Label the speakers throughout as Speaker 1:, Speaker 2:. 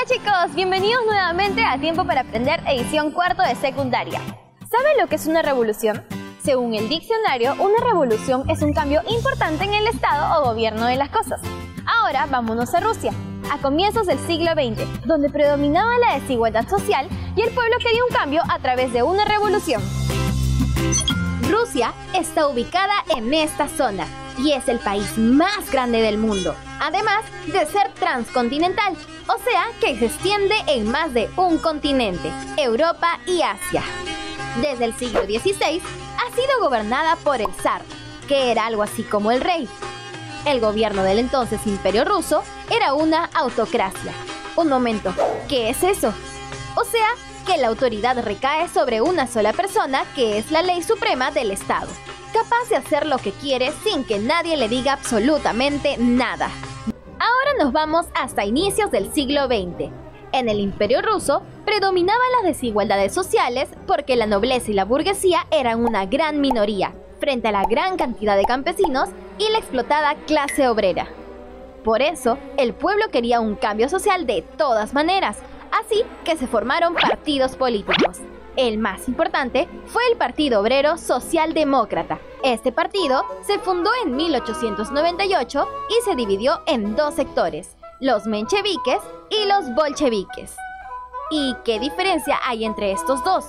Speaker 1: Chicos, bienvenidos nuevamente a Tiempo para Aprender, edición cuarto de secundaria. ¿Saben lo que es una revolución? Según el diccionario, una revolución es un cambio importante en el estado o gobierno de las cosas. Ahora vámonos a Rusia, a comienzos del siglo XX, donde predominaba la desigualdad social y el pueblo quería un cambio a través de una revolución. Rusia está ubicada en esta zona y es el país más grande del mundo, además de ser transcontinental, o sea que se extiende en más de un continente, Europa y Asia. Desde el siglo XVI ha sido gobernada por el zar, que era algo así como el rey. El gobierno del entonces Imperio Ruso era una autocracia. Un momento, ¿qué es eso? O sea, que la autoridad recae sobre una sola persona, que es la ley suprema del Estado, capaz de hacer lo que quiere sin que nadie le diga absolutamente nada. Ahora nos vamos hasta inicios del siglo XX. En el Imperio Ruso predominaban las desigualdades sociales porque la nobleza y la burguesía eran una gran minoría frente a la gran cantidad de campesinos y la explotada clase obrera. Por eso, el pueblo quería un cambio social de todas maneras, así que se formaron partidos políticos. El más importante fue el Partido Obrero Socialdemócrata. Este partido se fundó en 1898 y se dividió en dos sectores, los mencheviques y los bolcheviques. ¿Y qué diferencia hay entre estos dos?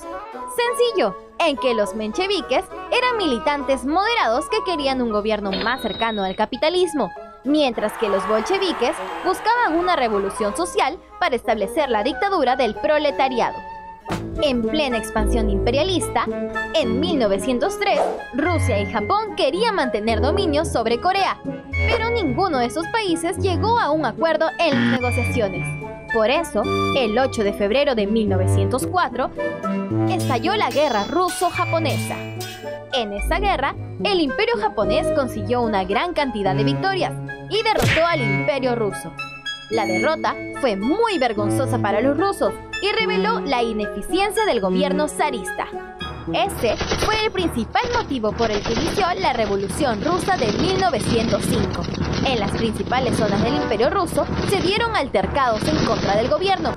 Speaker 1: Sencillo, en que los mencheviques eran militantes moderados que querían un gobierno más cercano al capitalismo, mientras que los bolcheviques buscaban una revolución social para establecer la dictadura del proletariado. En plena expansión imperialista, en 1903, Rusia y Japón querían mantener dominio sobre Corea, pero ninguno de esos países llegó a un acuerdo en las negociaciones. Por eso, el 8 de febrero de 1904, estalló la guerra ruso-japonesa. En esa guerra, el imperio japonés consiguió una gran cantidad de victorias y derrotó al imperio ruso. La derrota fue muy vergonzosa para los rusos y reveló la ineficiencia del gobierno zarista. Ese fue el principal motivo por el que inició la Revolución Rusa de 1905. En las principales zonas del Imperio Ruso se dieron altercados en contra del gobierno.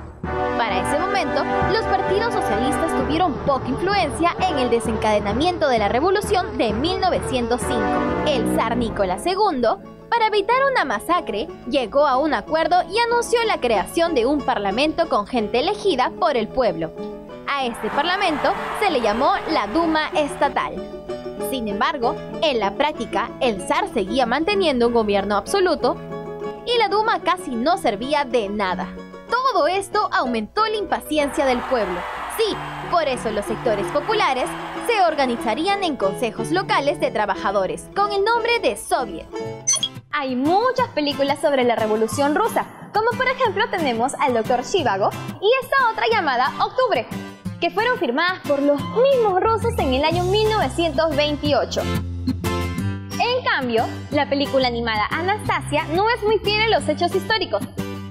Speaker 1: Para ese momento, los partidos socialistas tuvieron poca influencia en el desencadenamiento de la Revolución de 1905. El zar Nicolás II, para evitar una masacre, llegó a un acuerdo y anunció la creación de un parlamento con gente elegida por el pueblo. A este parlamento se le llamó la Duma Estatal. Sin embargo, en la práctica, el zar seguía manteniendo un gobierno absoluto y la Duma casi no servía de nada. Todo esto aumentó la impaciencia del pueblo. Sí, por eso los sectores populares se organizarían en consejos locales de trabajadores, con el nombre de Soviet. Hay muchas películas sobre la Revolución Rusa, como por ejemplo tenemos al Dr. Zhivago y esta otra llamada Octubre, que fueron firmadas por los mismos rusos en el año 1928. En cambio, la película animada Anastasia no es muy fiel a los hechos históricos,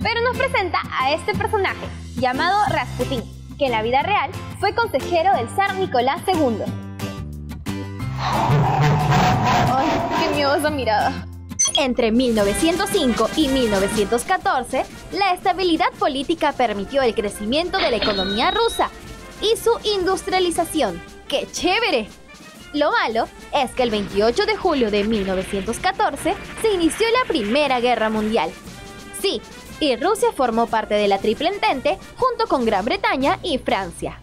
Speaker 1: pero nos presenta a este personaje, llamado Rasputín, que en la vida real fue consejero del zar Nicolás II. ¡Ay, qué miedo esa mirada! Entre 1905 y 1914, la estabilidad política permitió el crecimiento de la economía rusa y su industrialización. ¡Qué chévere! Lo malo es que el 28 de julio de 1914 se inició la Primera Guerra Mundial. Sí, y Rusia formó parte de la Triple Entente junto con Gran Bretaña y Francia.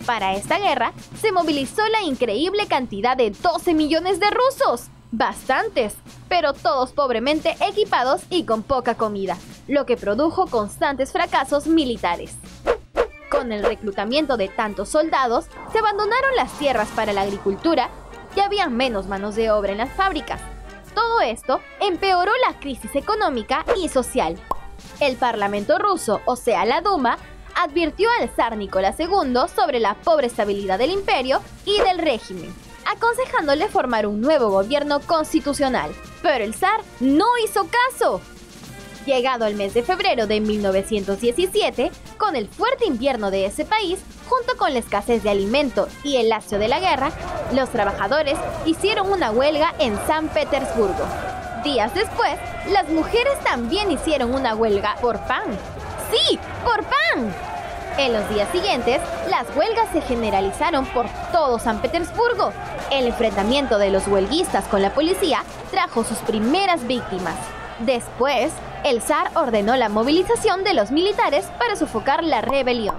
Speaker 1: Para esta guerra se movilizó la increíble cantidad de 12 millones de rusos. Bastantes, pero todos pobremente equipados y con poca comida, lo que produjo constantes fracasos militares. Con el reclutamiento de tantos soldados, se abandonaron las tierras para la agricultura y había menos manos de obra en las fábricas. Todo esto empeoró la crisis económica y social. El Parlamento ruso, o sea la Duma, advirtió al zar Nicolás II sobre la pobre estabilidad del imperio y del régimen, aconsejándole formar un nuevo gobierno constitucional. Pero el zar no hizo caso. Llegado el mes de febrero de 1917, con el fuerte invierno de ese país, junto con la escasez de alimento y el lastro de la guerra, los trabajadores hicieron una huelga en San Petersburgo. Días después, las mujeres también hicieron una huelga por pan. ¡Sí, por pan! En los días siguientes, las huelgas se generalizaron por todo San Petersburgo. El enfrentamiento de los huelguistas con la policía trajo sus primeras víctimas. Después, el zar ordenó la movilización de los militares para sofocar la rebelión.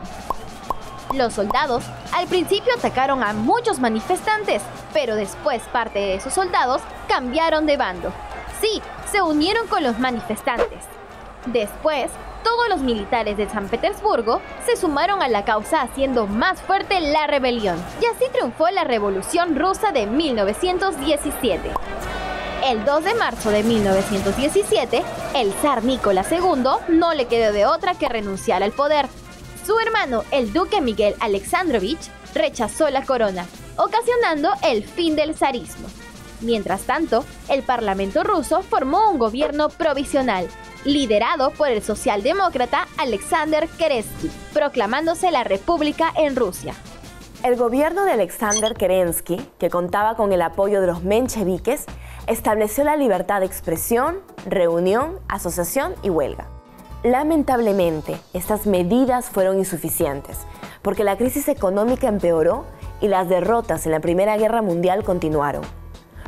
Speaker 1: Los soldados al principio atacaron a muchos manifestantes, pero después parte de esos soldados cambiaron de bando. Sí, se unieron con los manifestantes. Después, todos los militares de San Petersburgo se sumaron a la causa haciendo más fuerte la rebelión. Y así triunfó la Revolución Rusa de 1917. El 2 de marzo de 1917, el zar Nicolás II no le quedó de otra que renunciar al poder. Su hermano, el duque Miguel Alexandrovich, rechazó la corona, ocasionando el fin del zarismo. Mientras tanto, el Parlamento ruso formó un gobierno provisional, liderado por el socialdemócrata Alexander Kerensky, proclamándose la República en Rusia.
Speaker 2: El gobierno de Alexander Kerensky, que contaba con el apoyo de los mencheviques, estableció la libertad de expresión, reunión, asociación y huelga. Lamentablemente, estas medidas fueron insuficientes, porque la crisis económica empeoró y las derrotas en la Primera Guerra Mundial continuaron.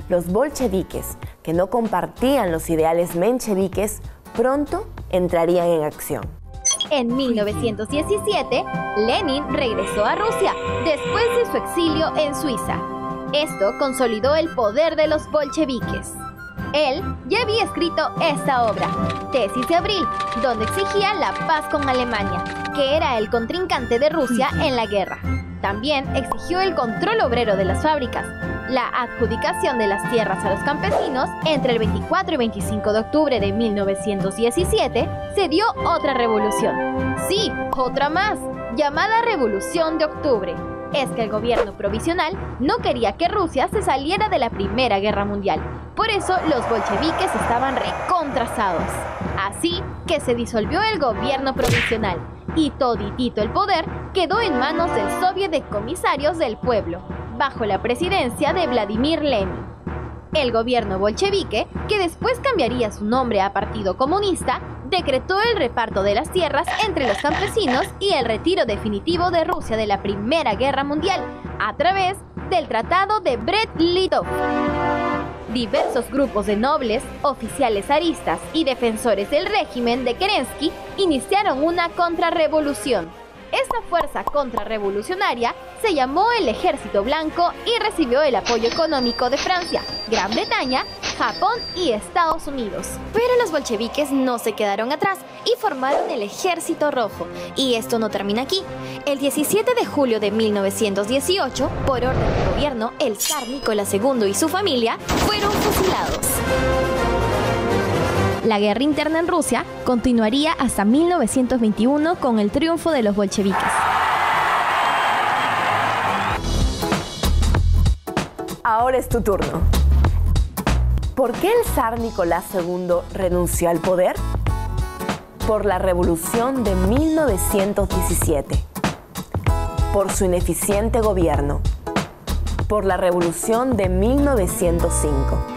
Speaker 2: Los bolcheviques, que no compartían los ideales mencheviques, pronto entrarían en acción.
Speaker 1: En 1917, Lenin regresó a Rusia después de su exilio en Suiza. Esto consolidó el poder de los bolcheviques. Él ya había escrito esta obra, Tesis de Abril, donde exigía la paz con Alemania, que era el contrincante de Rusia en la guerra. También exigió el control obrero de las fábricas, la adjudicación de las tierras a los campesinos. Entre el 24 y 25 de octubre de 1917 se dio otra revolución. Sí, otra más, llamada Revolución de Octubre. Es que el gobierno provisional no quería que Rusia se saliera de la Primera Guerra Mundial. Por eso los bolcheviques estaban recontrasados. Así que se disolvió el gobierno provisional y toditito el poder quedó en manos del Soviet de Comisarios del Pueblo, bajo la presidencia de Vladimir Lenin. El gobierno bolchevique, que después cambiaría su nombre a Partido Comunista, decretó el reparto de las tierras entre los campesinos y el retiro definitivo de Rusia de la Primera Guerra Mundial a través del Tratado de Brest-Litov. Diversos grupos de nobles, oficiales zaristas y defensores del régimen de Kerensky iniciaron una contrarrevolución. Esta fuerza contrarrevolucionaria se llamó el Ejército Blanco y recibió el apoyo económico de Francia, Gran Bretaña, Japón y Estados Unidos.
Speaker 3: Pero los bolcheviques no se quedaron atrás y formaron el Ejército Rojo. Y esto no termina aquí. El 17 de julio de 1918, por orden del gobierno, el zar Nicolás II y su familia fueron fusilados.
Speaker 1: La guerra interna en Rusia continuaría hasta 1921 con el triunfo de los bolcheviques.
Speaker 2: Ahora es tu turno. ¿Por qué el zar Nicolás II renunció al poder? Por la revolución de 1917. Por su ineficiente gobierno. Por la revolución de 1905.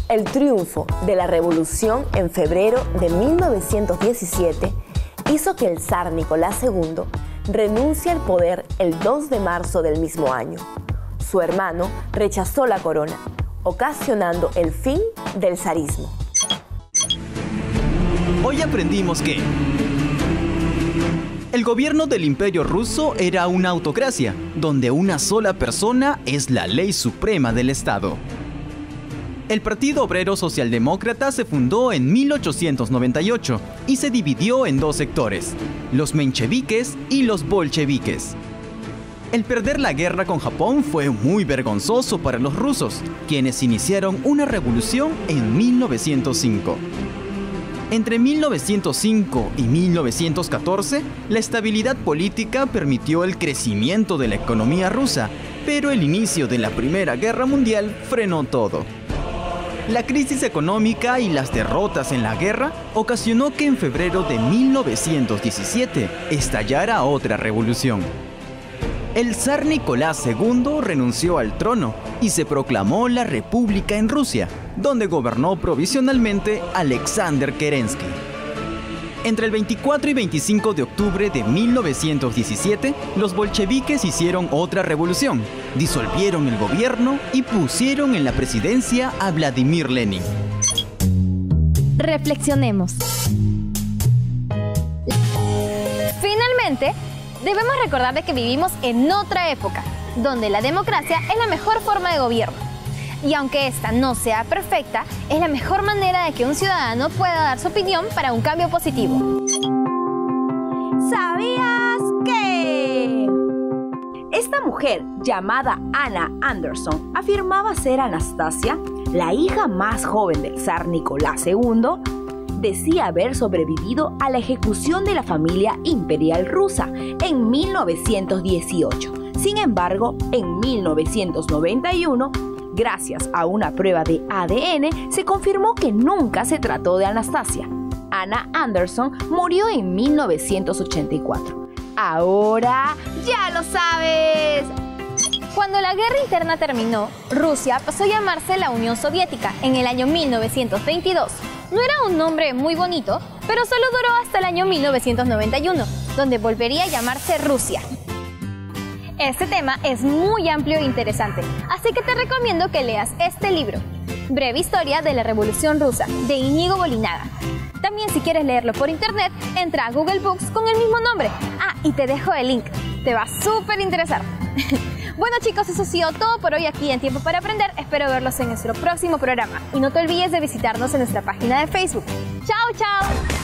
Speaker 2: El triunfo de la revolución en febrero de 1917 hizo que el zar Nicolás II renuncie al poder el 2 de marzo del mismo año. Su hermano rechazó la corona, ocasionando el fin del zarismo.
Speaker 4: Hoy aprendimos que el gobierno del Imperio Ruso era una autocracia, donde una sola persona es la ley suprema del Estado. El Partido Obrero Socialdemócrata se fundó en 1898 y se dividió en dos sectores, los mencheviques y los bolcheviques. El perder la guerra con Japón fue muy vergonzoso para los rusos, quienes iniciaron una revolución en 1905. Entre 1905 y 1914, la estabilidad política permitió el crecimiento de la economía rusa, pero el inicio de la Primera Guerra Mundial frenó todo. La crisis económica y las derrotas en la guerra ocasionó que en febrero de 1917 estallara otra revolución. El zar Nicolás II renunció al trono y se proclamó la República en Rusia, donde gobernó provisionalmente Alexander Kerensky. Entre el 24 y 25 de octubre de 1917, los bolcheviques hicieron otra revolución, disolvieron el gobierno y pusieron en la presidencia a Vladimir Lenin.
Speaker 3: Reflexionemos. Finalmente, debemos recordar de que vivimos en otra época, donde la democracia es la mejor forma de gobierno. Y aunque esta no sea perfecta, es la mejor manera de que un ciudadano pueda dar su opinión para un cambio positivo.
Speaker 5: ¿Sabías que? Esta mujer, llamada Anna Anderson, afirmaba ser Anastasia, la hija más joven del zar Nicolás II. Decía haber sobrevivido a la ejecución de la familia imperial rusa en 1918. Sin embargo, en 1991, gracias a una prueba de ADN, se confirmó que nunca se trató de Anastasia. Anna Anderson murió en 1984. Ahora ya lo sabes.
Speaker 3: Cuando la guerra interna terminó, Rusia pasó a llamarse la Unión Soviética en el año 1922. No era un nombre muy bonito, pero solo duró hasta el año 1991, donde volvería a llamarse Rusia. Este tema es muy amplio e interesante, así que te recomiendo que leas este libro, Breve Historia de la Revolución Rusa, de Íñigo Bolinaga. También, si quieres leerlo por internet, entra a Google Books con el mismo nombre. Ah, y te dejo el link, te va súper interesar. Bueno chicos, eso ha sido todo por hoy aquí en Tiempo para Aprender. Espero verlos en nuestro próximo programa. Y no te olvides de visitarnos en nuestra página de Facebook. ¡Chao, chao!